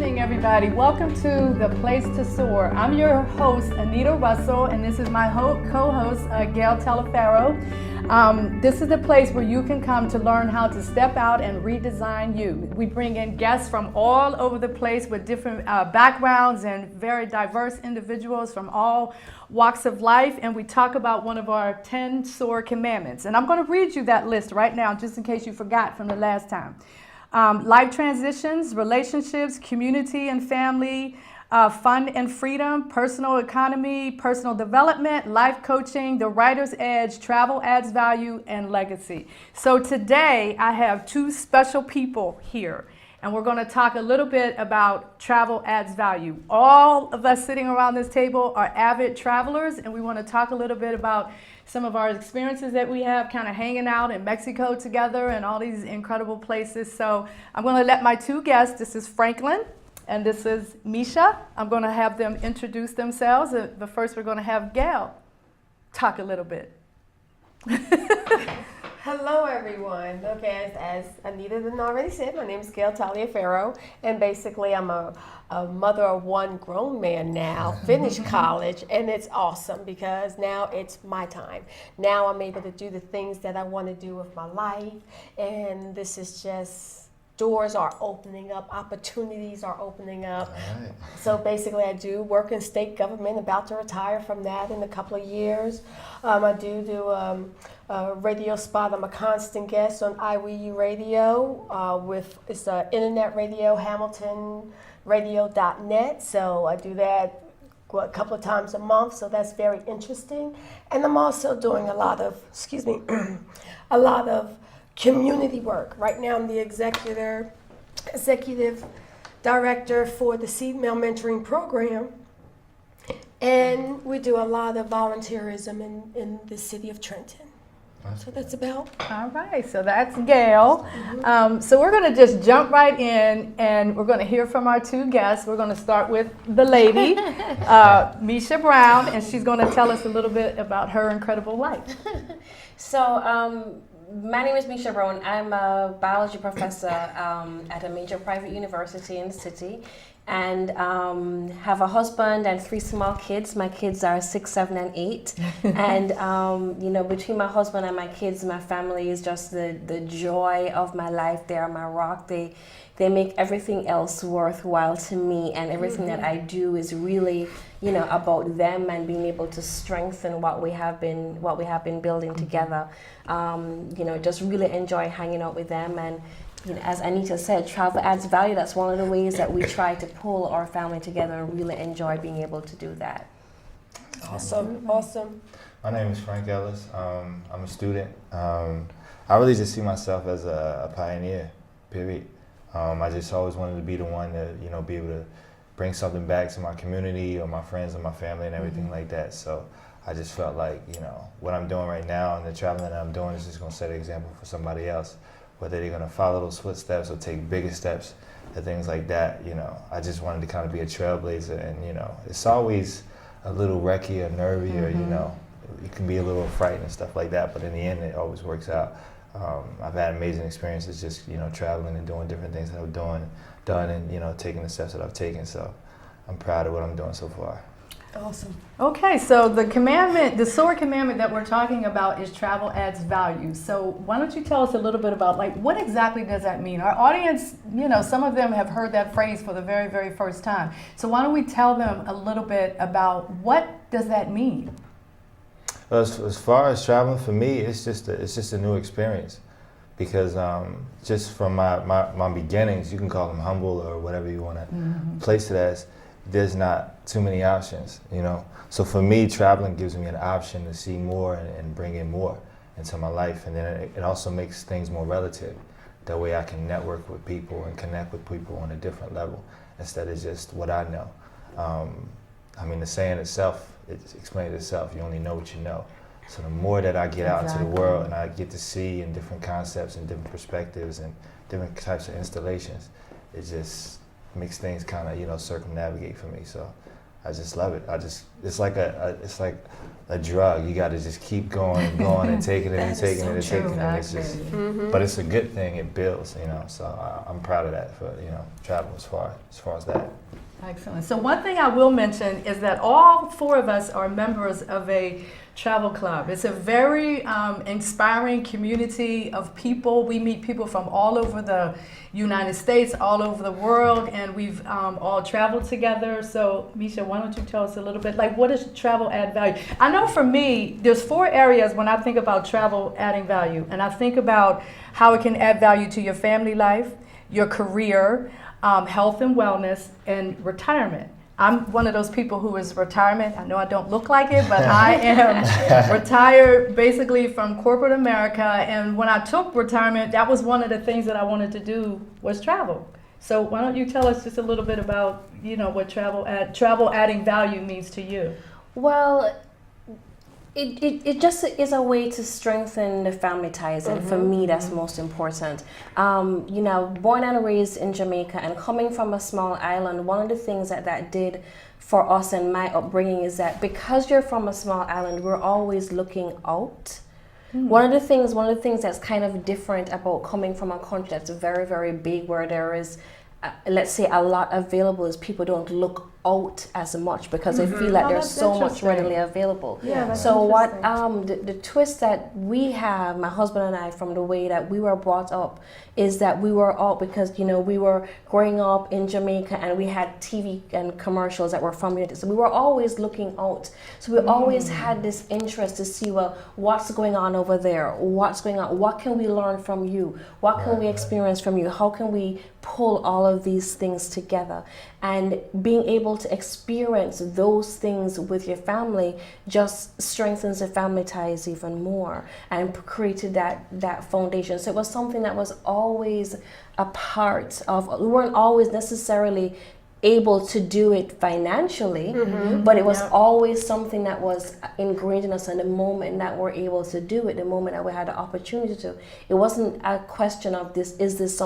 evening, everybody. Welcome to The Place to SOAR. I'm your host, Anita Russell, and this is my co-host, Gail Telefaro. This is the place where you can come to learn how to step out and redesign you. We bring in guests from all over the place with different backgrounds and very diverse individuals from all walks of life, and we talk about one of our 10 SOAR commandments. And I'm going to read you that list right now, just in case you forgot from the last time. Life transitions, relationships, community and family, fun and freedom, personal economy, personal development, life coaching, the writer's edge, travel adds value, and legacy. So today I have two special people here, and we're going to talk a little bit about travel adds value. All of us sitting around this table are avid travelers, and we want to talk a little bit about some of our experiences that we have kind of hanging out in Mexico together and all these incredible places. So I'm going to let my two guests, this is Franklin and this is Misha, I'm going to have them introduce themselves. But first we're going to have Gail talk a little bit. Hello, everyone. Okay, as Anita didn't already said, my name is Gail Taliaferro, and basically I'm a mother of one grown man now, finished college, and it's awesome because now it's my time. Now I'm able to do the things that I want to do with my life, and this is just, doors are opening up, opportunities are opening up. Right. So basically I do work in state government, about to retire from that in a couple of years. I do a radio spot. I'm a constant guest on IWU Radio it's internet radio, hamiltonradio.net. So I do that a couple of times a month, so that's very interesting. And I'm also doing a lot of community work. Right now I'm the executive director for the Seed Mail Mentoring Program, and we do a lot of volunteerism in the city of Trenton. So that's about. All right, so that's Gail. So we're going to just jump right in, and we're going to hear from our two guests. We're going to start with the lady, Misha Brown, and she's going to tell us a little bit about her incredible life. So, my name is Misha Brown. I'm a biology professor at a major private university in the city, and have a husband and 3 small kids. My kids are 6, 7, and 8. And between my husband and my kids, my family is just the joy of my life. They are my rock. They make everything else worthwhile to me, and everything that I do is really, about them and being able to strengthen what we have been building together. Just really enjoy hanging out with them, and as Anita said, travel adds value. That's one of the ways that we try to pull our family together and really enjoy being able to do that. Awesome. My name is Frank Ellis. I'm a student. I really just see myself as a pioneer, period. I just always wanted to be the one to, be able to bring something back to my community or my friends and my family and everything like that. So I just felt like, what I'm doing right now and the traveling that I'm doing is just going to set an example for somebody else, whether they're going to follow those footsteps or take bigger steps and things like that. I just wanted to kind of be a trailblazer, and, it's always a little wrecky or nervy or, it can be a little frightened and stuff like that, but in the end, it always works out. I've had amazing experiences just, traveling and doing different things that I've done and, taking the steps that I've taken. So I'm proud of what I'm doing so far. Awesome. Okay, so the SOAR commandment that we're talking about is travel adds value. So why don't you tell us a little bit about, what exactly does that mean? Our audience, some of them have heard that phrase for the very, very first time. So why don't we tell them a little bit about what does that mean? As far as traveling, for me, it's just a new experience, because just from my beginnings, you can call them humble or whatever you want to place it as, there's not too many options, So for me, traveling gives me an option to see more and bring in more into my life, and then it also makes things more relative. That way I can network with people and connect with people on a different level instead of just what I know. The saying itself, it explains itself. You only know what you know. So the more that I get out into the world and I get to see in different concepts and different perspectives and different types of installations, it just makes things kind of, circumnavigate for me. So I just love it. It's like a drug. You got to just keep going and going and taking it and taking it and taking it. And it's just, but it's a good thing. It builds, you know. So I'm proud of that for, you know, travel as far as that. Excellent. So one thing I will mention is that all four of us are members of a travel club. It's a very inspiring community of people. We meet people from all over the United States, all over the world, and we've all traveled together. So Misha, why don't you tell us a little bit, like, what does travel add value? I know for me, there's 4 areas when I think about travel adding value, and I think about how it can add value to your family life, your career, health and wellness, and retirement. I'm one of those people who is retirement. I know I don't look like it, but I am retired basically from corporate America. And when I took retirement, that was one of the things that I wanted to do was travel. So why don't you tell us just a little bit about, you know, what travel adding value means to you? Well, it just is a way to strengthen the family ties, and for me that's most important. You know, born and raised in Jamaica and coming from a small island, one of the things that did for us and my upbringing is that because you're from a small island, we're always looking out. One of the things that's kind of different about coming from a country that's very, very big, where there is let's say a lot available, is people don't look out as much because they feel like there's so much readily available. Yeah, that's so what the twist that we have, my husband and I, from the way that we were brought up, is that we were out because, you know, we were growing up in Jamaica and we had TV and commercials that were from the United States. So we were always looking out. So we always had this interest to see, well, what's going on over there? What's going on? What can we learn from you? What can we experience from you? How can we pull all of these things together? And being able to experience those things with your family just strengthens the family ties even more and created that foundation. So it was something that was always a part of, we weren't always necessarily able to do it financially, but it was always something that was ingrained in us. And the moment that we're able to do it, the moment that we had the opportunity to, it wasn't a question of is this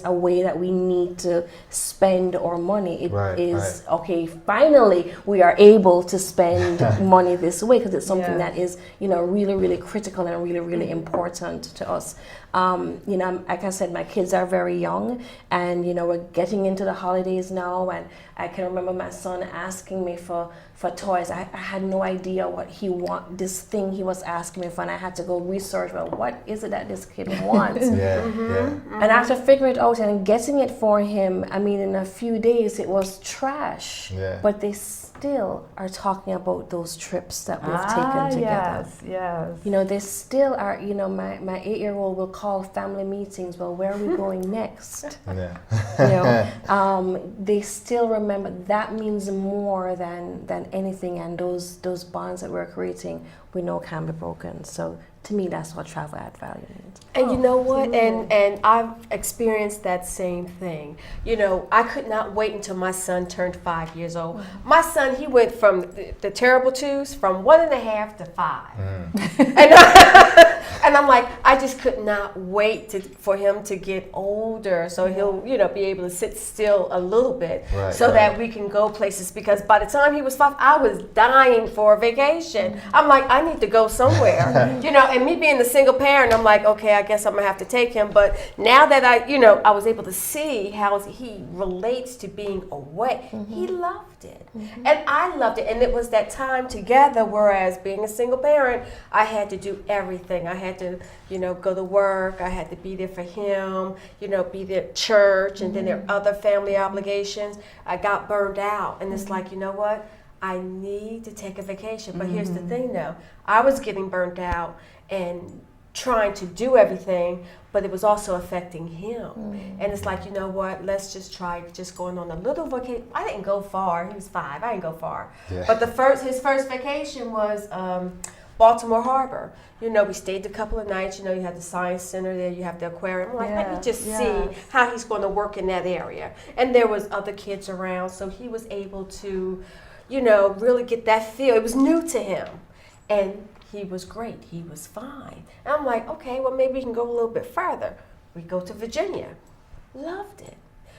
a way that we need to spend our money? It is, okay, finally we are able to spend money this way because it's something that is, you know, really, really critical and really, really important to us. You know, like I said, my kids are very young, and, you know, we're getting into the holidays now, and I can remember my son asking me for toys. I had no idea what this thing he was asking me for, and I had to go research, well, what is it that this kid wants? And after figuring it out and getting it for him, I mean, in a few days it was trash, but they still are talking about those trips that we've taken together. Yes. You know, they still are, you know, my 8-year-old will call family meetings, well, where are we going next? You know, they still remember. That means more than anything, and those bonds that we're creating, we know can be broken. So to me, that's what travel add value means. And you know what? And I've experienced that same thing. You know, I could not wait until my son turned 5 years old. My son, he went from the terrible twos from 1.5 to 5. And I'm like, I just could not wait for him to get older, so he'll, you know, be able to sit still a little bit, that we can go places. Because by the time he was 5, I was dying for a vacation. I'm like, I need to go somewhere, you know. And me being the single parent, I'm like, okay, I guess I'm gonna have to take him. But now that I was able to see how he relates to being away, he loved it, and I loved it. And it was that time together. Whereas being a single parent, I had to do everything. I had to, you know, go to work. I had to be there for him, you know, be there at church, and then there are other family obligations. I got burned out, and it's like, you know what? I need to take a vacation. But here's the thing, though. I was getting burned out and trying to do everything, but it was also affecting him. And it's like, you know what? Let's just try just going on a little vacation. I didn't go far. He was 5. I didn't go far. But his first vacation was Baltimore Harbor. You know, we stayed a couple of nights. You know, you have the science center there, you have the aquarium. I'm like, let me just see how he's going to work in that area. And there was other kids around, so he was able to, you know, really get that feel. It was new to him, and he was great. He was fine. And I'm like, okay, well, maybe we can go a little bit further. We go to Virginia. Loved it.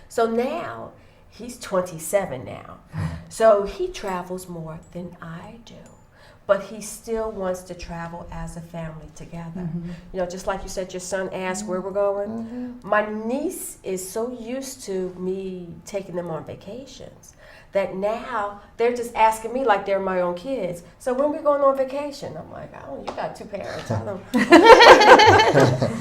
So now He's 27 now. So he travels more than I do. But he still wants to travel as a family together. You know, just like you said, your son asked where we're going. My niece is so used to me taking them on vacations that now they're just asking me like they're my own kids. So when we going on vacation? I'm like, oh, you got 2 parents. I don't.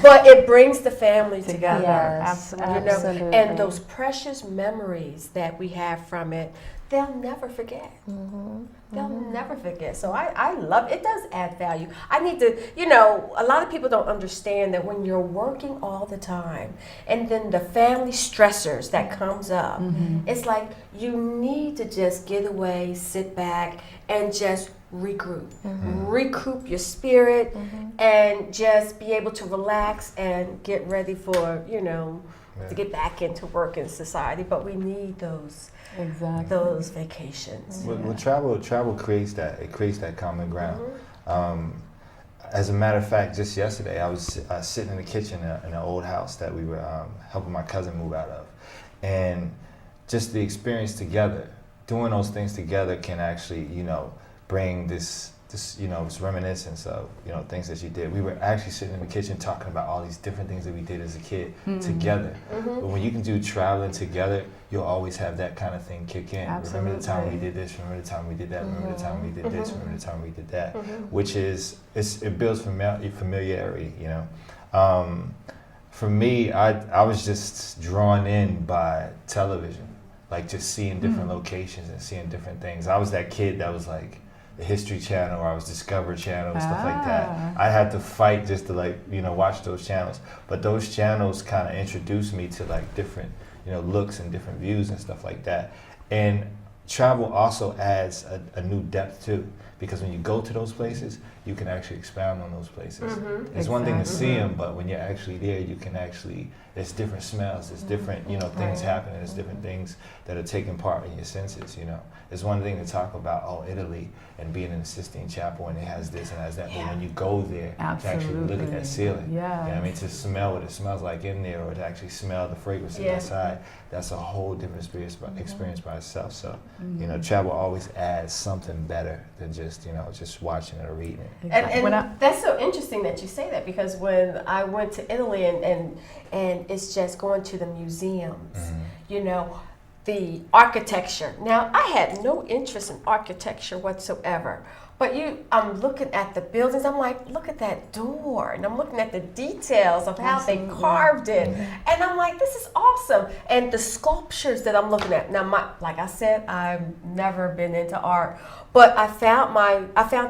But it brings the family together. Yes, You know, absolutely. and those precious memories that we have from it, they'll never forget. They'll never forget. So I love it. It does add value. I need to, you know, a lot of people don't understand that when you're working all the time and then the family stressors that comes up, it's like you need to just get away, sit back, and just regroup. Recoup your spirit and just be able to relax and get ready for, you know, to get back into work in society. But we need those vacations. Well, travel creates that. It creates that common ground. As a matter of fact, just yesterday, I was sitting in the kitchen in an old house that we were helping my cousin move out of, and just the experience together, doing those things together, can actually, you know, bring this you know, this reminiscence of, you know, things that you did. We were actually sitting in the kitchen talking about all these different things that we did as a kid together. But when you can do traveling together, you'll always have that kind of thing kick in. Absolutely. Remember the time we did this, remember the time we did that, remember the time we did this, remember the time we did that, which is, it builds familiarity, you know. For me, I was just drawn in by television, like just seeing different locations and seeing different things. I was that kid that was like, the History Channel, or I was Discovery Channel and stuff like that. I had to fight just to, like, you know, watch those channels. But those channels kind of introduced me to like different, you know, looks and different views and stuff like that. And travel also adds a new depth too, because when you go to those places, you can actually expound on those places. It's one thing to see them, but when you're actually there, you can actually, there's different smells, there's different, you know, things happening, there's different things that are taking part in your senses, you know. It's one thing to talk about, oh, Italy, and being in the Sistine Chapel, and it has this and has that, but when you go there, to actually look at that ceiling, you know what I mean, to smell what it smells like in there, or to actually smell the fragrances inside, that's a whole different experience by itself. So, you know, travel always adds something better than just, you know, just watching it or reading it. And that's so interesting that you say that, because when I went to Italy and it's just going to the museums, you know, the architecture. Now, I had no interest in architecture whatsoever, but I'm looking at the buildings, I'm like, look at that door, and I'm looking at the details of how they carved it, and I'm like, this is awesome. And the sculptures that I'm looking at, now, like I said, I've never been into art, but I found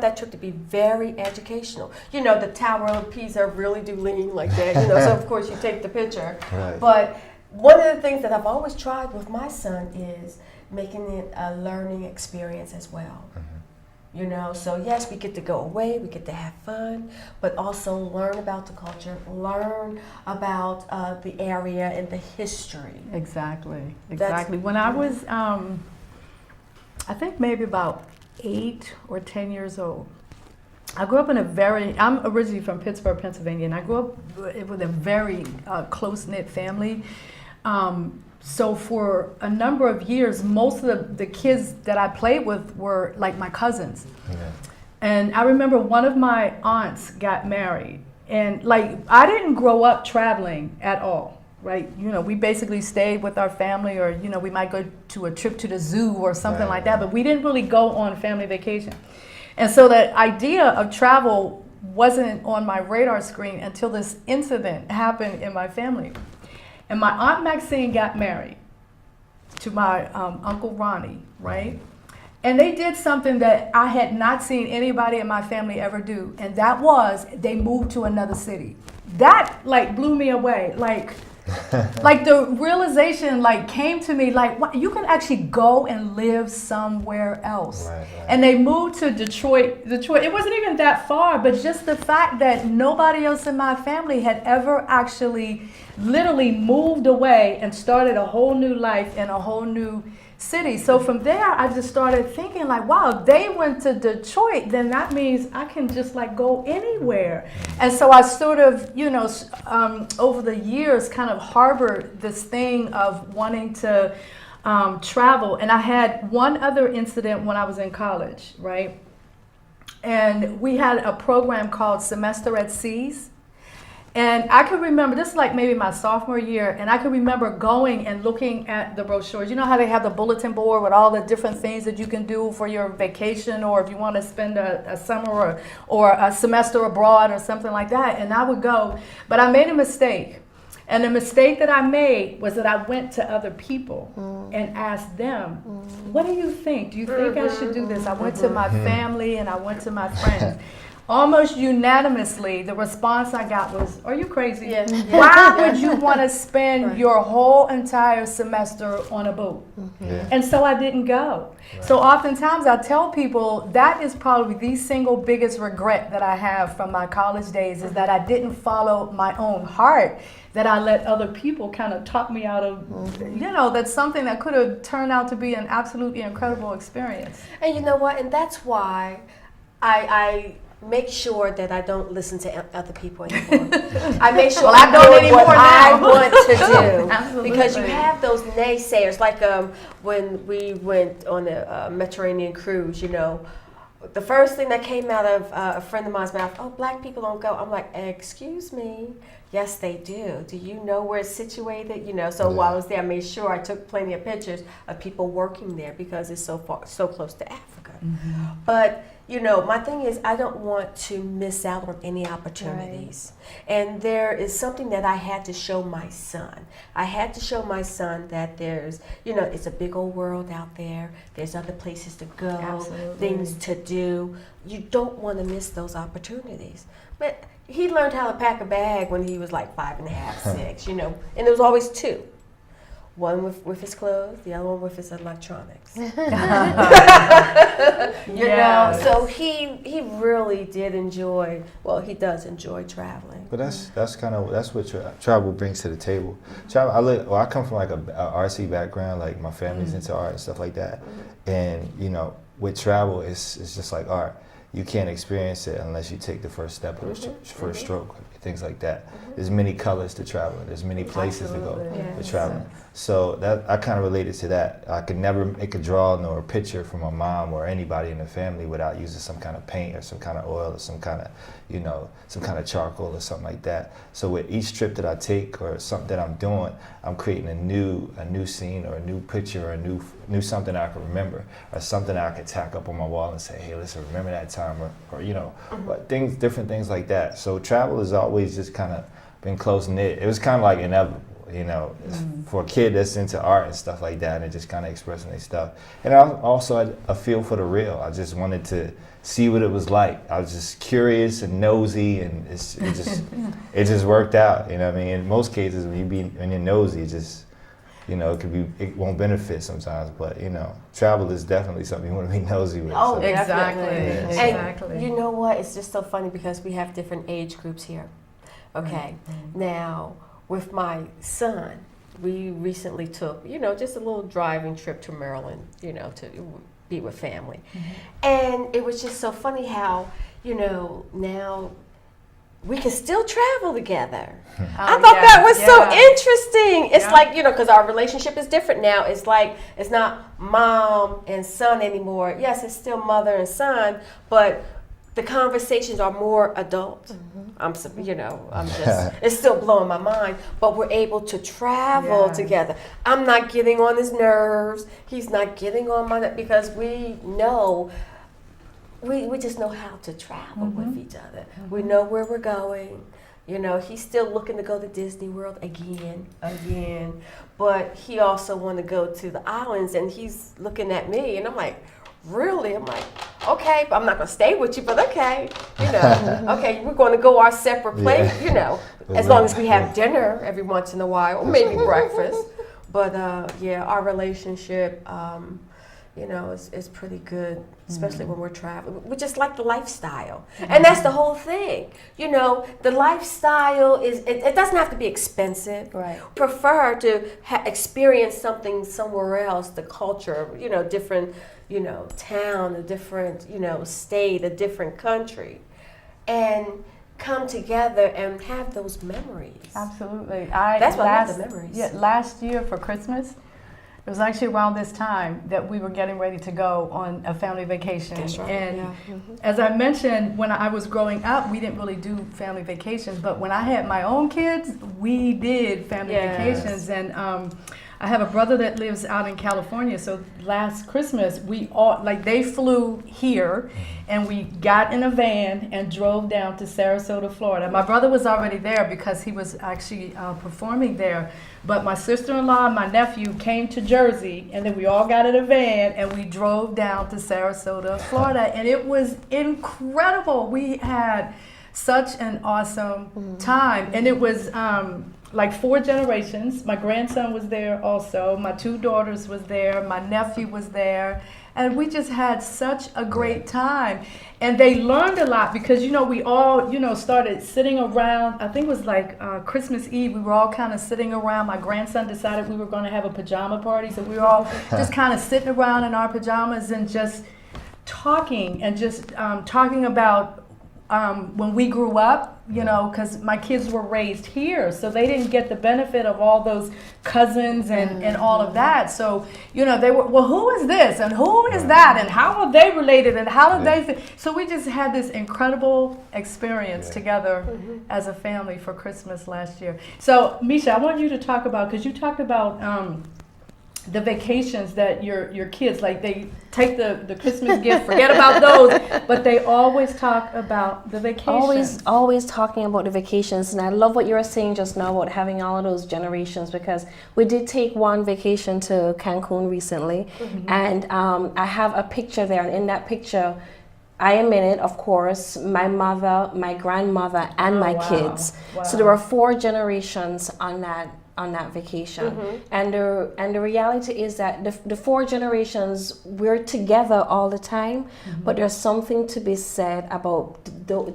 that trip to be very educational. You know, the Tower of Pisa really do lean like that, you know, so of course you take the picture, but one of the things that I've always tried with my son is making it a learning experience as well. You know, so yes, we get to go away, we get to have fun, but also learn about the culture, learn about the area and the history. Exactly. When I was, I think maybe about 8 or 10 years old, I grew up in I'm originally from Pittsburgh, Pennsylvania, and I grew up with a very close-knit family. So for a number of years, most of the kids that I played with were like my cousins. And I remember one of my aunts got married, and like I didn't grow up traveling at all, right? You know, we basically stayed with our family, or, you know, we might go to a trip to the zoo or something like that, but we didn't really go on family vacation. And so the idea of travel wasn't on my radar screen until this incident happened in my family. And my Aunt Maxine got married to my Uncle Ronnie, right? And they did something that I had not seen anybody in my family ever do. And that was, they moved to another city. That like blew me away. Like the realization like came to me like, what, you can actually go and live somewhere else. And they moved to Detroit. It wasn't even that far, but just the fact that nobody else in my family had ever actually literally moved away and started a whole new life in a whole new city. So from there, I just started thinking like, wow, they went to Detroit, then that means I can just like go anywhere. And so I sort of, you know, over the years kind of harbored this thing of wanting to travel. And I had one other incident when I was in college, right? And we had a program called Semester at Seas. And I could remember, this is like maybe my sophomore year, and I could remember going and looking at the brochures. You know how they have the bulletin board with all the different things that you can do for your vacation, or if you want to spend a summer or a semester abroad or something like that. And I would go, but I made a mistake. And the mistake that I made was that I went to other people and asked them, what do you think? Do you think I should do this? I went to my family and I went to my friends. Almost unanimously, the response I got was, are you crazy? Yeah. Why would you want to spend your whole entire semester on a boat? Yeah. And so I didn't go. So oftentimes I tell people that is probably the single biggest regret that I have from my college days, is that I didn't follow my own heart, that I let other people kind of talk me out of, you know, that's something that could have turned out to be an absolutely incredible experience. And you know what? And that's why I make sure that I don't listen to other people anymore. I make sure Well, I don't doing anymore what I now. want to do. Absolutely. Because you have those naysayers, like when we went on a Mediterranean cruise, you know, the first thing that came out of a friend of mine's mouth, oh, black people don't go. I'm like, excuse me. Yes, they do. Do you know where it's situated? You know, so while I was there, I made sure I took plenty of pictures of people working there because it's so far, so close to Africa. But you know, my thing is I don't want to miss out on any opportunities. And there is something that I had to show my son. I had to show my son that there's, you know, it's a big old world out there. There's other places to go, Absolutely. things to do. You don't want to miss those opportunities. But he learned how to pack a bag when he was like 5.5, 6, you know, and there was always two. One with his clothes, the other one with his electronics. You know, so he really did enjoy, well, he does enjoy traveling. But that's kind of what travel brings to the table. Travel. I come from like a RC background. Like my family's into art and stuff like that. And you know, with travel, it's just like art. You can't experience it unless you take the first step or the first stroke, things like that. There's many colors to travel. There's many places to go to traveling. So that I kind of related to that. I could never make a drawing or a picture from my mom or anybody in the family without using some kind of paint or some kind of oil or some kind of, you know, some kind of charcoal or something like that. So with each trip that I take or something that I'm doing, I'm creating a new scene or a new picture or a new something I can remember or something I could tack up on my wall and say, hey, listen, remember that time or you know, but different things like that. So travel has always just kind of been close knit. It was kind of like inevitable. You know, for a kid that's into art and stuff like that, and just kind of expressing their stuff. And I also had a feel for the real. I just wanted to see what it was like. I was just curious and nosy, and it just worked out. You know what I mean? In most cases, when you're nosy, it won't benefit sometimes. But you know, travel is definitely something you want to be nosy with. Oh, so. Exactly. And Exactly. you know what? It's just so funny because we have different age groups here. Okay, now with my son, we recently took, you know, just a little driving trip to Maryland, you know, to be with family. And it was just so funny how, you know, now we can still travel together. I thought that was so interesting. It's like, you know, because our relationship is different now. It's like, it's not mom and son anymore. Yes, it's still mother and son, but the conversations are more adult. It's still blowing my mind, but we're able to travel together. I'm not getting on his nerves. He's not getting on my nerves because we know, we just know how to travel with each other. We know where we're going. You know, he's still looking to go to Disney World again, but he also want to go to the islands, and he's looking at me, and I'm like, really? I'm like, okay, but I'm not going to stay with you, but okay, you know, okay, we're going to go our separate place, you know, as long as we have dinner every once in a while, or maybe breakfast. But our relationship, you know, is pretty good, especially when we're traveling. We just like the lifestyle. And that's the whole thing. You know, the lifestyle it doesn't have to be expensive. Right. Prefer to experience something somewhere else, the culture, you know, different, you know, town, a different, you know, state, a different country, and come together and have those memories. Absolutely. That's what I love, the memories. Yeah, last year for Christmas, It was actually around this time that we were getting ready to go on a family vacation. That's right. And Yeah. as I mentioned, when I was growing up, we didn't really do family vacations. But when I had my own kids, we did family Yes. vacations. And I have a brother that lives out in California. So last Christmas, we all, like, they flew here and we got in a van and drove down to Sarasota, Florida. My brother was already there because he was actually performing there. But my sister-in-law and my nephew came to Jersey, and then we all got in a van and we drove down to Sarasota, Florida. And it was incredible. We had such an awesome time. And it was like 4 generations. My grandson was there also. My 2 daughters was there. My nephew was there. And we just had such a great time. And they learned a lot because, you know, we all, you know, started sitting around. I think it was like Christmas Eve. We were all kind of sitting around. My grandson decided we were going to have a pajama party. So we were all just kind of sitting around in our pajamas and just talking and just talking about when we grew up, you know, because my kids were raised here, so they didn't get the benefit of all those cousins and all of that. So, you know, they were, well, who is this and who is that and how are they related and how did they fit? So we just had this incredible experience together as a family for Christmas last year. So, Misha, I want you to talk about, because you talked about the vacations that your kids, like, they take the Christmas gift, forget about those, but they always talk about the vacations. Always talking about the vacations. And I love what you were saying just now about having all of those generations, because we did take one vacation to Cancun recently, and I have a picture there, and in that picture I am in it, of course, my mother, my grandmother, and my kids. So there were 4 generations on that vacation. And the reality is that the 4 generations, we're together all the time, but there's something to be said about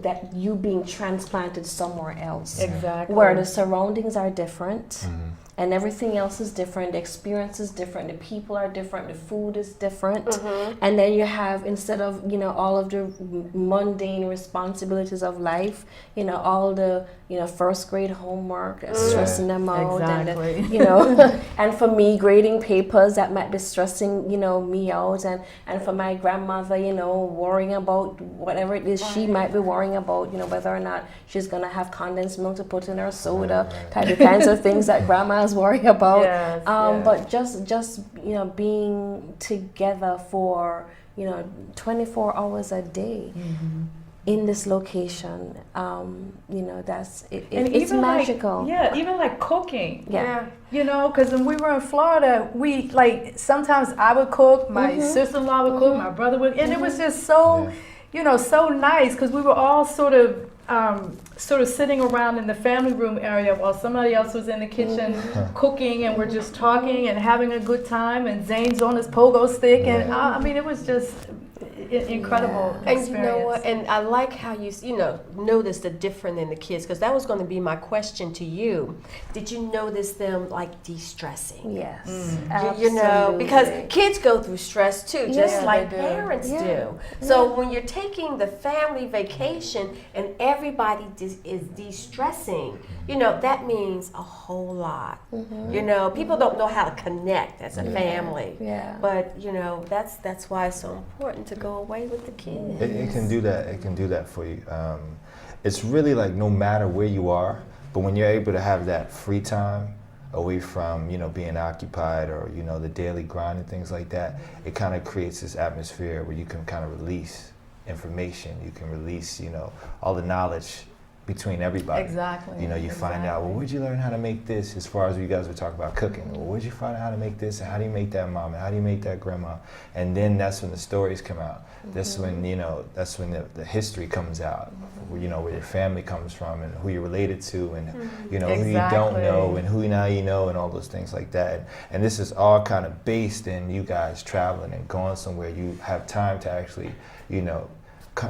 that you being transplanted somewhere else. Exactly. Where the surroundings are different. And everything else is different. The experience is different. The people are different. The food is different. And then you have, instead of, you know, all of the mundane responsibilities of life, you know, all the, you know, first grade homework, stressing them out. Exactly. And, you know, and for me, grading papers that might be stressing, you know, me out. And for my grandmother, you know, worrying about whatever it is she might be worrying about, you know, whether or not she's going to have condensed milk to put in her soda, the kinds of things that grandmas worry about. But just you know, being together for, you know, 24 hours a day in this location, you know, that's it's magical. Like, even like cooking. Yeah. You know, because when we were in Florida, we, like, sometimes I would cook, my sister-in-law would cook, my brother would, and it was just so, you know, so nice, because we were all sort of sitting around in the family room area while somebody else was in the kitchen cooking, and we're just talking and having a good time, and Zane's on his pogo stick, and I mean, it was just incredible experience. And you know what? And I like how you notice the difference in the kids, because that was going to be my question to you. Did you notice them, like, de-stressing? Yes. You know, because kids go through stress too, just like they do. parents do. So when you're taking the family vacation and everybody is de-stressing, you know, that means a whole lot. You know, people don't know how to connect as a family. But, you know, that's why it's so important to go away with the kids. It can do that. It can do that for you. It's really like no matter where you are, but when you're able to have that free time away from, you know, being occupied or, you know, the daily grind and things like that, it kind of creates this atmosphere where you can kind of release information. You can release, you know, all the knowledge between everybody. Exactly. You know, you find out, well, where'd you learn how to make this, as far as you guys were talking about cooking? Well, where'd you find out how to make this, and how do you make that, mom, and how do you make that, grandma? And then that's when the stories come out. That's when, you know, that's when the history comes out, you know, where your family comes from and who you're related to, and, you know, who you don't know and who now you know, and all those things like that. And this is all kind of based in you guys traveling and going somewhere. You have time to actually, you know,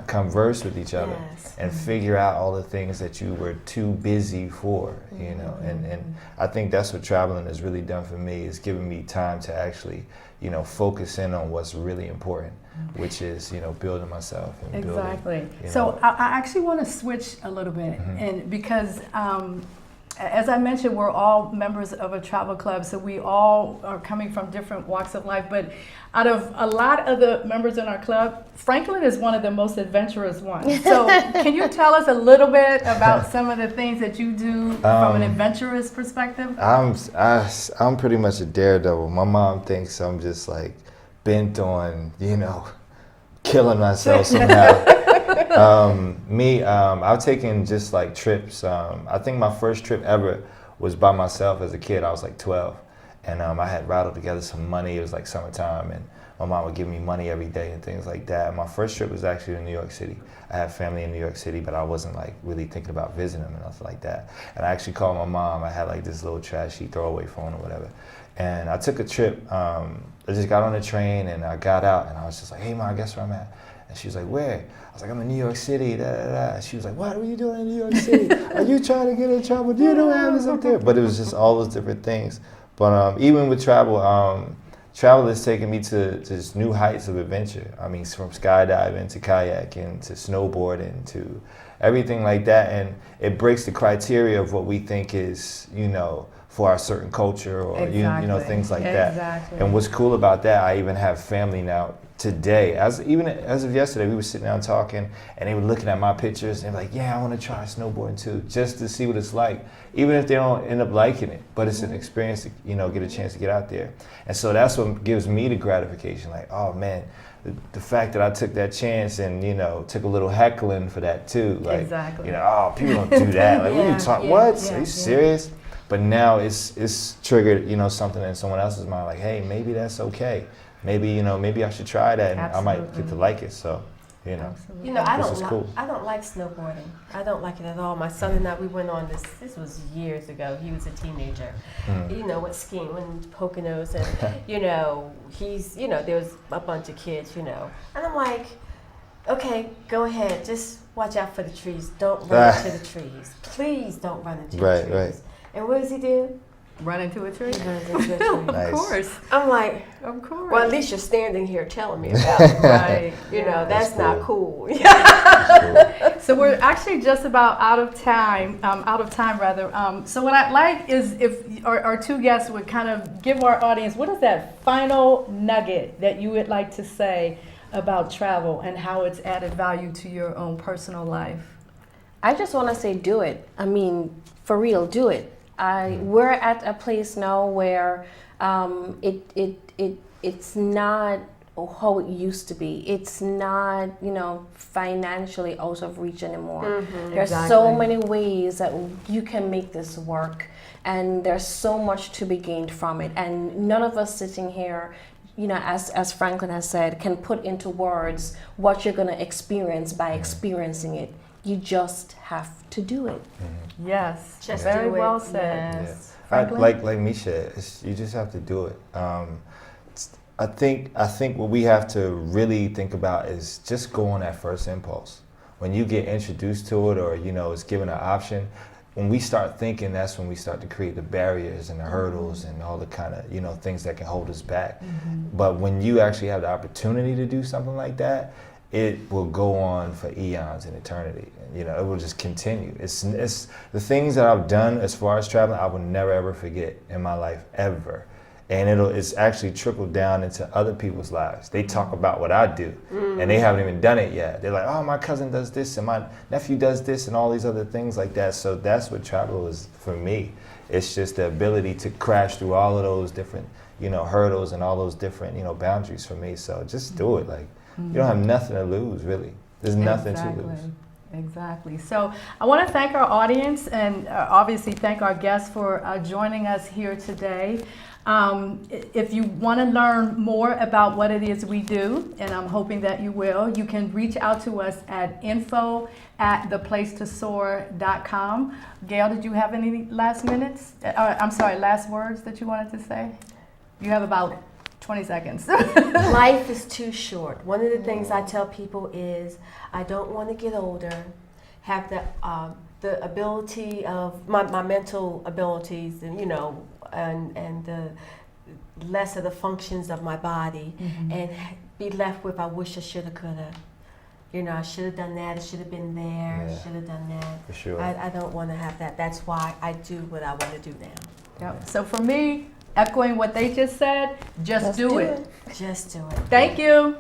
converse with each other and figure out all the things that you were too busy for, you know, and I think that's what traveling has really done for me, is giving me time to actually, you know, focus in on what's really important, which is, you know, building myself and building, you know. So I actually want to switch a little bit, and because as I mentioned, we're all members of a travel club, so we all are coming from different walks of life. But out of a lot of the members in our club, Franklin is one of the most adventurous ones. So can you tell us a little bit about some of the things that you do from an adventurous perspective? I'm pretty much a daredevil. My mom thinks I'm just like bent on, killing myself somehow. I've taken just like trips. I think my first trip ever was by myself as a kid. I was like 12. And I had rattled together some money. It was like summertime, and my mom would give me money every day and things like that. My first trip was actually to New York City. I have family in New York City, but I wasn't like really thinking about visiting them and nothing like that. And I actually called my mom. I had like this little trashy throwaway phone or whatever. And I took a trip. I just got on the train and I got out and I was just like, hey, Mom, guess where I'm at? And she was like, where? I was like, I'm in New York City, da, da, da. She was like, what are you doing in New York City? Are you trying to get in trouble? Do you know what happens up there? But it was just all those different things. But even with travel, travel has taken me to just new heights of adventure. I mean, from skydiving to kayaking to snowboarding to everything like that. And it breaks the criteria of what we think is, for our certain culture or, things like that. Exactly. And what's cool about that, I even have family now today. As of yesterday, we were sitting down talking and they were looking at my pictures and they're like, yeah, I want to try snowboarding too, just to see what it's like, even if they don't end up liking it. But it's an experience to, get a chance to get out there. And so that's what gives me the gratification, like, oh man, the fact that I took that chance and, took a little heckling for that too. Like, exactly. Oh, people don't do that. Like, what are you talking, what? Are you serious? But now it's triggered, something in someone else's mind, like, hey, maybe that's okay. Maybe, maybe I should try that and I might get to like it. So, Absolutely. I cool. don't like snowboarding. I don't like it at all. My son and I, we went on this was years ago. He was a teenager. Went skiing in Poconos and, he's, there was a bunch of kids, And I'm like, okay, go ahead. Just watch out for the trees. Don't run into the trees. Please don't run into the trees. Right. And what does he do? Run into a tree? He runs into a tree. Of course. I'm like, of course. Well, at least you're standing here telling me about it. Right. That's not cool. So we're actually just about out of time. So what I'd like is if our two guests would kind of give our audience, what is that final nugget that you would like to say about travel and how it's added value to your own personal life? I just want to say, do it. I mean, for real, do it. We're at a place now where it's not how it used to be. It's not, financially out of reach anymore. There's so many ways that you can make this work, and there's so much to be gained from it. And none of us sitting here, as Franklin has said, can put into words what you're going to experience by experiencing it. You just have to do it. Yes, just very do it. well said. Yes. Like Misha, you just have to do it. I think what we have to really think about is just go on that first impulse. When you get introduced to it, or it's given an option, when we start thinking, that's when we start to create the barriers and the hurdles and all the kind of things that can hold us back. But when you actually have the opportunity to do something like that, it will go on for eons and eternity. It will just continue. It's the things that I've done as far as traveling, I will never ever forget in my life ever. And it's actually trickled down into other people's lives. They talk about what I do, and they haven't even done it yet. They're like, oh, my cousin does this, and my nephew does this, and all these other things like that. So that's what travel is for me. It's just the ability to crash through all of those different, hurdles and all those different, boundaries for me. So just do it. Like, you don't have nothing to lose, really. There's nothing to lose. Exactly. So I want to thank our audience and obviously thank our guests for joining us here today. If you want to learn more about what it is we do, and I'm hoping that you will, you can reach out to us at info@theplacetosoar.com. Gail, did you have any last words that you wanted to say? You have about 20 seconds. Life is too short. One of the things I tell people is I don't want to get older, have the ability of my mental abilities and and the less of the functions of my body and be left with I wish I shoulda coulda. you know, I should have done that, I should have been there, Yeah. should have done that. For sure. I don't want to have that. That's why I do what I want to do now. Yep. So for me, echoing what they just said, just do it. Just do it. Thank you.